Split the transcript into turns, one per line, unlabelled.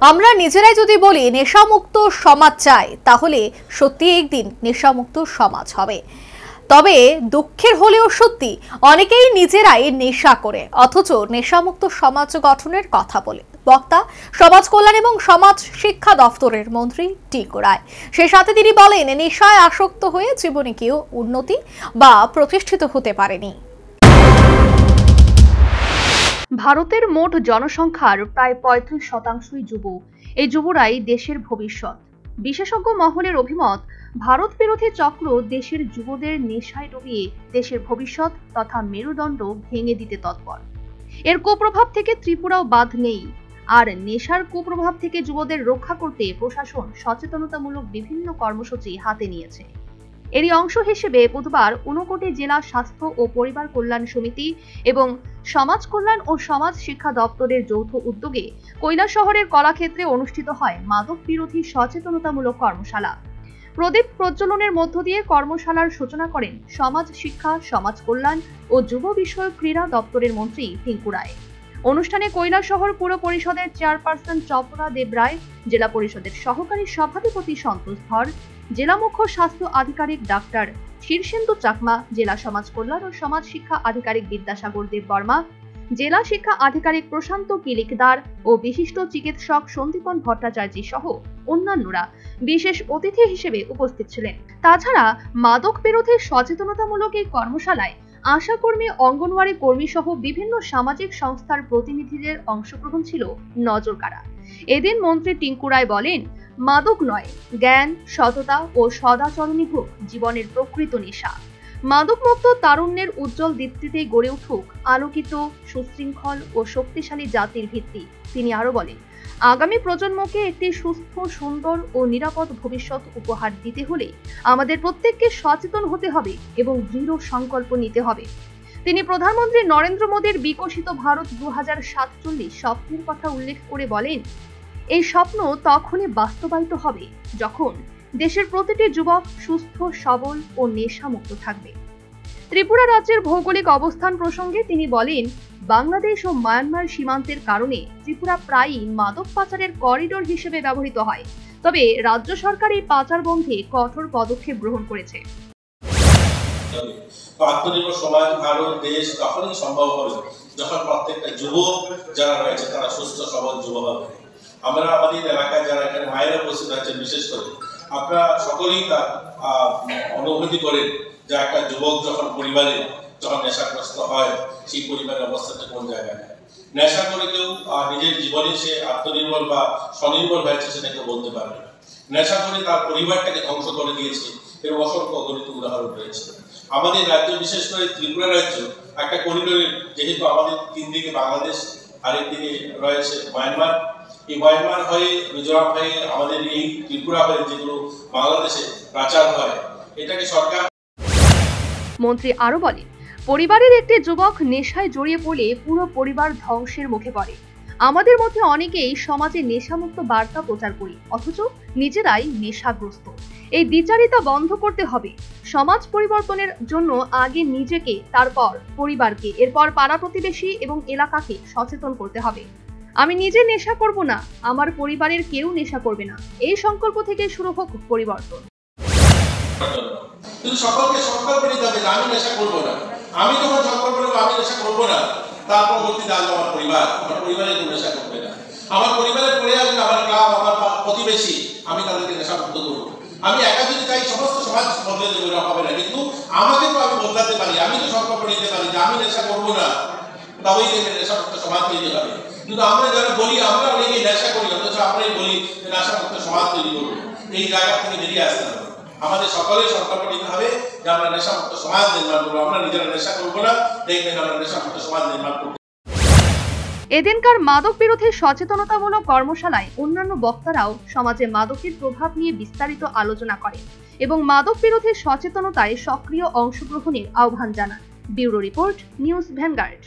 আমরা নিজেরাই যদি বলি নেশামুক্ত সমাজ চাই, তাহলে সত্যি একদিন নেশামুক্ত সমাজ হবে। তবে দুঃখের হলেও সত্যি, অনেকেই নিজেরাই নেশা করে অথচ নেশামুক্ত সমাজ গঠনের কথা বলে। বক্তা সমাজ কল্যাণ এবং সমাজ শিক্ষা দপ্তরের মন্ত্রী টিঙ্কু রায়। সেই সাথে তিনি বলেন, নেশায় আসক্ত হয়ে জীবনে কেউ উন্নতি বা প্রতিষ্ঠিত হতে পারেনি। ভারতের মোট জনসংখ্যার প্রায় ৩৫% যুব। এই যুবরাই দেশের ভবিষ্যৎ। বিশেষজ্ঞ মহলের অভিমত, ভারত বিরোধী চক্র দেশের যুবদের নেশায় ডুবিয়ে দেশের ভবিষ্যৎ তথা মেরুদণ্ড ভেঙে দিতে তৎপর। এর কুপ্রভাব থেকে ত্রিপুরাও বাদ নেই। আর নেশার কুপ্রভাব থেকে যুবদের রক্ষা করতে প্রশাসন সচেতনতামূলক বিভিন্ন কর্মসূচি হাতে নিয়েছে। এরই অংশ হিসেবে বুধবার ঊনকোটি জেলা স্বাস্থ্য ও পরিবার কল্যাণ সমিতি এবং সমাজ কল্যাণ ও সমাজ শিক্ষা দপ্তরের যৌথ উদ্যোগে কৈলাসহরের কলাক্ষেত্রে অনুষ্ঠিত হয় মাদক বিরোধী সচেতনতামূলক কর্মশালা। প্রদীপ প্রজ্বলনের মধ্য দিয়ে কর্মশালার সূচনা করেন সমাজ শিক্ষা, সমাজ কল্যাণ ও যুব বিষয়ক ক্রীড়া দপ্তরের মন্ত্রী টিঙ্কু রায়। অনুষ্ঠানে কৈলাসহর পুর পরিষদের চেয়ারপারসন চপরা দেব রায়, জেলা পরিষদের সহকারী সভাধিপতি সন্তোষ ধর, জেলা মুখ্য স্বাস্থ্য আধিকারিক ডাক্তার শীর্ষেন্দু চাকমা, জেলা সমাজ কল্যাণ ও সমাজ শিক্ষা আধিকারিক বিদ্যাসাগর দেব বর্মা, জেলা শিক্ষা আধিকারিক প্রশান্ত কিলিকদার ও বিশিষ্ট চিকিৎসক সন্দীপন ভট্টাচার্য সহ অন্যান্যরা বিশেষ অতিথি হিসেবে উপস্থিত ছিলেন। তাছাড়া মাদক বিরোধী সচেতনতামূলক এই কর্মশালায় আশাকর্মী, অঙ্গনওয়াড়ি কর্মী সহ বিভিন্ন সামাজিক সংস্থার প্রতিনিধিদের অংশগ্রহণ ছিল নজরকাড়া। এদিন মন্ত্রী টিঙ্কু রায় বলেন, মাদক নয়, জ্ঞান, সততা ও সদাচরণই হোক জীবনের প্রকৃত নেশা। মাদকমুক্ত তারুণ্যের উজ্জ্বল দীপ্তিতে গড়ে উঠুক আলোকিত, সুশৃঙ্খল ও শক্তিশালী জাতির ভিত্তি। তিনি আরো বলেন, আগামী প্রজন্মকে একটি সুস্থ, সুন্দর ও নিরাপদ ভবিষ্যৎ উপহার দিতে হলে আমাদের প্রত্যেককে সচেতন হতে হবে এবং দৃঢ় সংকল্প নিতে হবে। তিনি প্রধানমন্ত্রী নরেন্দ্র মোদীর বিকশিত ভারত 2047 স্বপ্নের কথা উল্লেখ করে বলেন, এই স্বপ্ন তখনই বাস্তবায়িত হবে যখন দেশের প্রতিটি যুবক সুস্থ, সবল ও নেশামুক্ত থাকবে। ত্রিপুরা রাজ্যের ভৌগোলিক অবস্থান প্রসঙ্গে তিনি বলেন, বাংলাদেশ ও মায়ানমার সীমান্তের কারণে ত্রিপুরা প্রায়ই মাদক পাচারের করিডোর হিসেবে ব্যবহৃত হয়। তবে রাজ্য সরকার এই পাচার বন্ধে কঠোর পদক্ষেপ গ্রহণ করেছে।
আত্মনির্ভর সমাজ, ভারত দেশ তখনই সম্ভব হবে যখন প্রত্যেকটা যুবক যারা রয়েছে তারা সুস্থ, সবল যুবক হবে। আমরা আমাদের এলাকায় যারা এখানে মায়েরা উপস্থিত আছেন, বিশেষ করে আপনারা সকলেই তার অনুভূতি করেন যে একটা যুবক যখন পরিবারে যখন নেশাগ্রস্ত হয়, সেই পরিবারের অবস্থাটা কোন জায়গায়। নেশা করে কেউ নিজের জীবনে সে আত্মনির্ভর বা স্বনির্ভর হয়েছে সেটা কেউ বলতে পারবে না। নেশা করে তার পরিবারটাকে ধ্বংস করে দিয়েছে, এর অসংখ্য অগণিত উদাহরণ রয়েছে। আমাদের রাজ্য, বিশেষ করে ত্রিপুরা রাজ্য একটা করিডোরের, যেহেতু আমাদের তিন দিকে বাংলাদেশ, আরেক দিকে রয়েছে মায়ানমার, এই মায়ানমার হয়ে, মিজোরাম হয়ে, আমাদের এই ত্রিপুরা হয়ে যেগুলো বাংলাদেশে পাচার হয়, এটাকে সরকার।
মন্ত্রী আরো বলেন, পরিবারের একটি যুবক নেশায় জড়িয়ে পড়লে পুরো পরিবার ধ্বংসের মুখে পড়ে। আমাদের মধ্যে অনেকেই সমাজে নেশামুক্ত বার্তা প্রচার করি অথচ নিজেরাই নেশাগ্রস্ত। এই দ্বিচারিতা বন্ধ করতে হবে। সমাজ পরিবর্তনের জন্য আগে নিজেকে, তারপর পরিবারকে, এরপর পাড়া প্রতিবেশী এবং এলাকাকে সচেতন করতে হবে। আমি নিজে নেশা করব না, আমার পরিবারের কেউ নেশা করবে না, এই সংকল্প থেকে শুরু হোক পরিবর্তন।
কিন্তু সকলকে সংকল্প নিতে হবে যে আমি নেশা করব না। আমি যখন সংকল্প নেব আমি নেশা করব না, তার পরবর্তীতে আসবে আমার পরিবারের কেউ নেশা করবে না। আমার পরিবারের পরে আসবে আমার ক্লাব, আমার প্রতিবেশী, আমি তাদেরকে নেশা মুক্ত করবো। আমি একা যদি চাই সমস্ত সমাজ বদলে দেবো, না হবে না। কিন্তু আমাকে তো আমি বদলাতে পারি, আমি তো সংকল্প নিতে পারি যে আমি নেশা করবো না, তবেই দেখে নেশামুক্ত সমাজ তৈরি হবে। কিন্তু আমরা যারা বলি আমরা অনেকেই নেশা করি, অথচ আমরাই বলি যে নেশামুক্ত সমাজ তৈরি করবো। এই জায়গা থেকে বেরিয়ে আসতে হবে। আমাদের সকলের সংকল্প নিতে হবে যে আমরা নেশামুক্ত সমাজ নির্মাণ করবো। আমরা নিজেরা নেশা করবো না, দেখবেন আমরা নেশামুক্ত সমাজ নির্মাণ করবো।
এদিনকার মাদক বিরোধী সচেতনতামূলক কর্মশালায় অন্যান্য বক্তারাও সমাজে মাদকের প্রভাব নিয়ে বিস্তারিত আলোচনা করেন এবং মাদক বিরোধী সচেতনতায় সক্রিয় অংশগ্রহণের আহ্বান জানান। Bureau report, news vanguard.